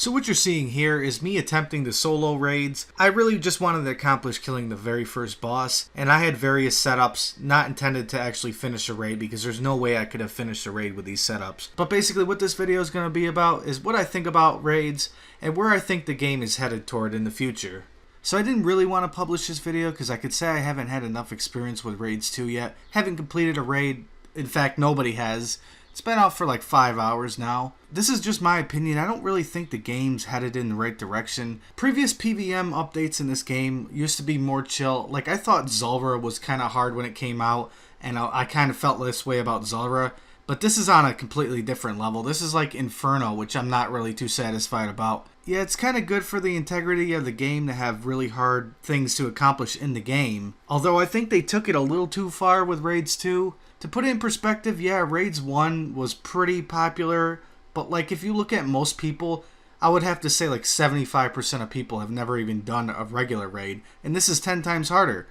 So what you're seeing here is me attempting the solo raids. I really just wanted to accomplish killing the very first boss, and I had various setups not intended to actually finish a raid because there's no way I could have finished a raid with these setups. But basically what this video is going to be about is what I think about raids and where I think the game is headed toward in the future. So I didn't really want to publish this video because I could say I haven't had enough experience with Raids 2 yet. Haven't completed a raid. In fact, nobody has. It's been out for like 5 hours now. This is just my opinion. I don't really think the game's headed in the right direction. Previous PVM updates in this game used to be more chill. Like, I thought Zulrah was kind of hard when it came out, and I kind of felt this way about Zulrah. But this is on a completely different level. This is like Inferno, which I'm not really too satisfied about. Yeah, it's kind of good for the integrity of the game to have really hard things to accomplish in the game. Although I think they took it a little too far with Raids 2. To put it in perspective, yeah, Raids 1 was pretty popular, but like if you look at most people, I would have to say like 75% of people have never even done a regular raid, and this is 10 times harder.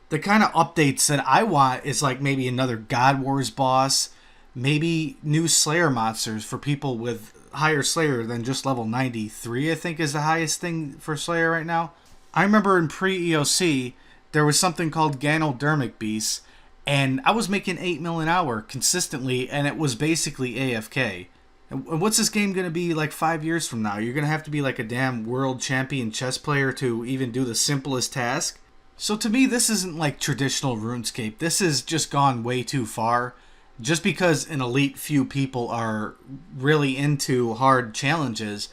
The kind of updates that I want is like maybe another God Wars boss, maybe new Slayer monsters for people with higher Slayer than just level 93, I think is the highest thing for Slayer right now. I remember in pre-EOC, there was something called Ganodermic Beasts, and I was making 8 mil an hour consistently, and it was basically AFK. And what's this game going to be like 5 years from now? You're going to have to be like a damn world champion chess player to even do the simplest task? So to me, this isn't like traditional RuneScape. This has just gone way too far. Just because an elite few people are really into hard challenges,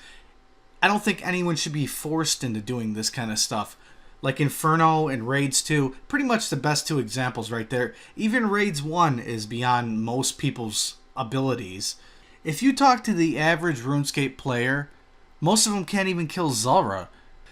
I don't think anyone should be forced into doing this kind of stuff. Like Inferno and Raids 2, pretty much the best two examples right there. Even Raids 1 is beyond most people's abilities. If you talk to the average RuneScape player, most of them can't even kill Zulrah.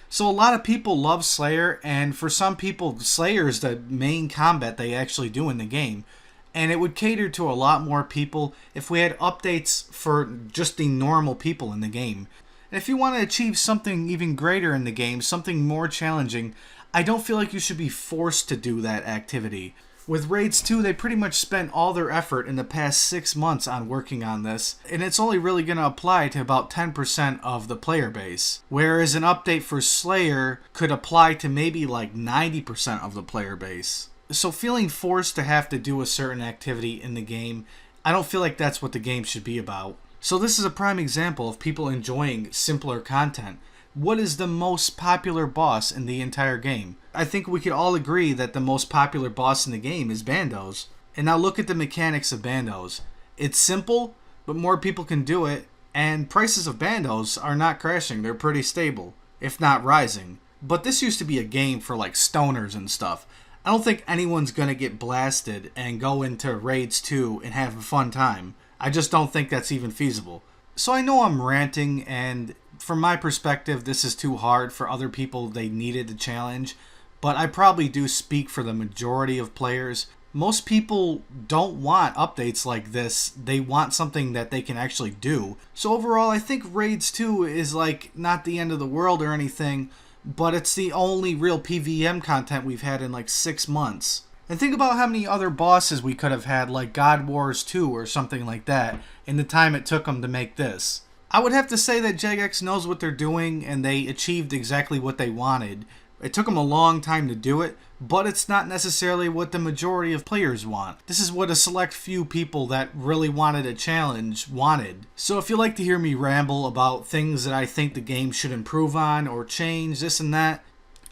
So a lot of people love Slayer, and for some people, Slayer is the main combat they actually do in the game. And it would cater to a lot more people if we had updates for just the normal people in the game. And if you want to achieve something even greater in the game, something more challenging, I don't feel like you should be forced to do that activity. With Raids 2, they pretty much spent all their effort in the past 6 months on working on this, and it's only really going to apply to about 10% of the player base. Whereas an update for Slayer could apply to maybe like 90% of the player base. So feeling forced to have to do a certain activity in the game, I don't feel like that's what the game should be about. So this is a prime example of people enjoying simpler content. What is the most popular boss in the entire game? I think we could all agree that the most popular boss in the game is Bandos. And now look at the mechanics of Bandos. It's simple, but more people can do it, and prices of Bandos are not crashing. They're pretty stable, if not rising. But this used to be a game for like stoners and stuff. I don't think anyone's going to get blasted and go into Raids 2 and have a fun time. I just don't think that's even feasible. So I know I'm ranting, and from my perspective, this is too hard. For other people, they needed the challenge. But I probably do speak for the majority of players. Most people don't want updates like this. They want something that they can actually do. So overall, I think Raids 2 is like not the end of the world or anything, but it's the only real PVM content we've had in like 6 months. And think about how many other bosses we could have had, like God Wars 2 or something like that, in the time it took them to make this. I would have to say that Jagex knows what they're doing, and they achieved exactly what they wanted. It took them a long time to do it, but it's not necessarily what the majority of players want. This is what a select few people that really wanted a challenge wanted. So if you like to hear me ramble about things that I think the game should improve on or change, this and that,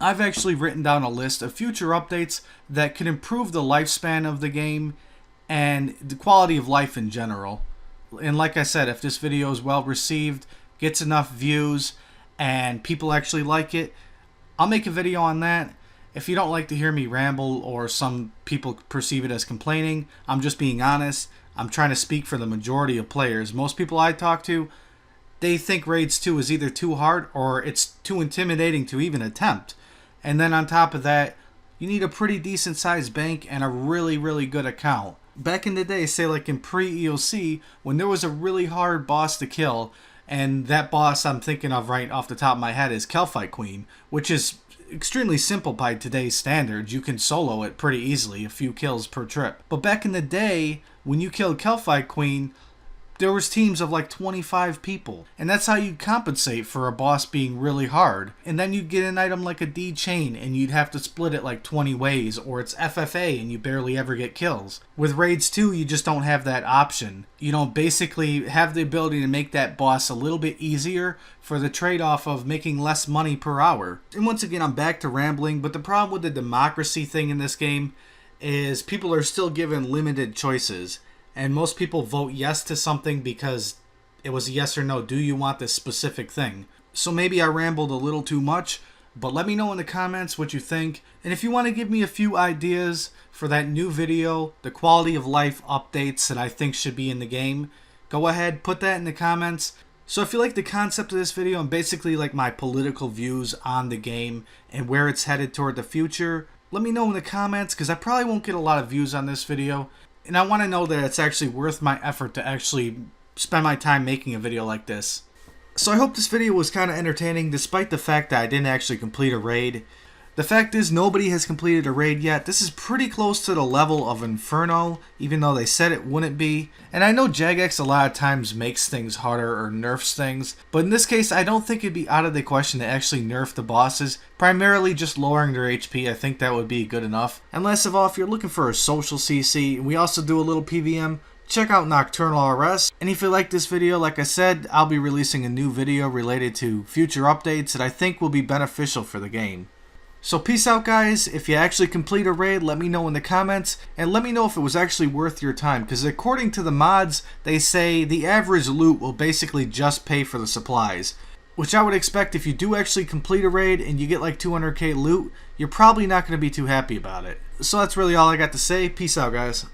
I've actually written down a list of future updates that could improve the lifespan of the game and the quality of life in general. And like I said, if this video is well received, gets enough views, and people actually like it, I'll make a video on that. If you don't like to hear me ramble, or some people perceive it as complaining, I'm just being honest. I'm trying to speak for the majority of players. Most people I talk to, they think Raids 2 is either too hard or it's too intimidating to even attempt. And then on top of that, you need a pretty decent sized bank and a really, really good account. Back in the day, say like in pre-EOC, when there was a really hard boss to kill, and that boss I'm thinking of right off the top of my head is Kelphite Queen, which is extremely simple by today's standards. You can solo it pretty easily, a few kills per trip. But back in the day, when you killed Kelphite Queen, there was teams of like 25 people. And that's how you compensate for a boss being really hard. And then you'd get an item like a D chain and you'd have to split it like 20 ways, or it's FFA and you barely ever get kills. With Raids 2, you just don't have that option. You don't basically have the ability to make that boss a little bit easier for the trade-off of making less money per hour. And once again, I'm back to rambling, but the problem with the democracy thing in this game is people are still given limited choices. And most people vote yes to something because it was a yes or no. Do you want this specific thing? So maybe I rambled a little too much, but let me know in the comments what you think. And if you want to give me a few ideas for that new video, the quality of life updates that I think should be in the game, go ahead, put that in the comments. So if you like the concept of this video and basically like my political views on the game and where it's headed toward the future, let me know in the comments, because I probably won't get a lot of views on this video. And I want to know that it's actually worth my effort to actually spend my time making a video like this. So I hope this video was kind of entertaining despite the fact that I didn't actually complete a raid. The fact is, nobody has completed a raid yet. This is pretty close to the level of Inferno, even though they said it wouldn't be. And I know Jagex a lot of times makes things harder or nerfs things, but in this case I don't think it'd be out of the question to actually nerf the bosses. Primarily just lowering their HP, I think that would be good enough. And last of all, if you're looking for a social CC, and we also do a little PVM, check out Nocturnal RS. And if you like this video, like I said, I'll be releasing a new video related to future updates that I think will be beneficial for the game. So peace out, guys. If you actually complete a raid, let me know in the comments, and let me know if it was actually worth your time, because according to the mods, they say the average loot will basically just pay for the supplies, which I would expect if you do actually complete a raid and you get like 200k loot, you're probably not going to be too happy about it. So that's really all I got to say. Peace out, guys.